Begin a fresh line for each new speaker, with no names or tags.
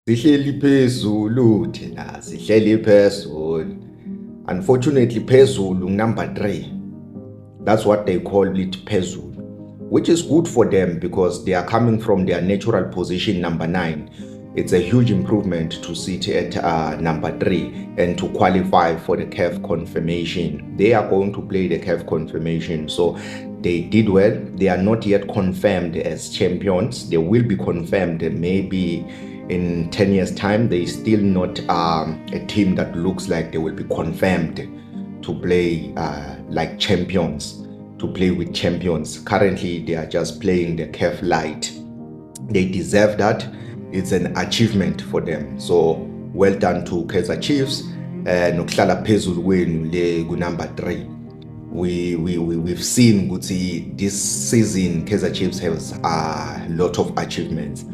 Sihleli phezulu thina sihleli phezulu. Unfortunately phezulu number 3. That's what they call it, phezulu, which is good for them because they are coming from their natural position number 9. It's a huge improvement to sit at number 3 and to qualify for the CAF confirmation. They are going to play the CAF confirmation, so they did well. They are not yet confirmed as champions. They will be confirmed maybe in 10 years time. They still not a team that looks like they will be confirmed to play like champions, to play with champions. Currently they are just playing the CAF light. They deserve that. It's an achievement for them, so well done to Kaizer Chiefs. Nokuhlala phezulu kwenu le ku number 3. We've seen ukuthi this season Kaizer Chiefs has a lot of achievements.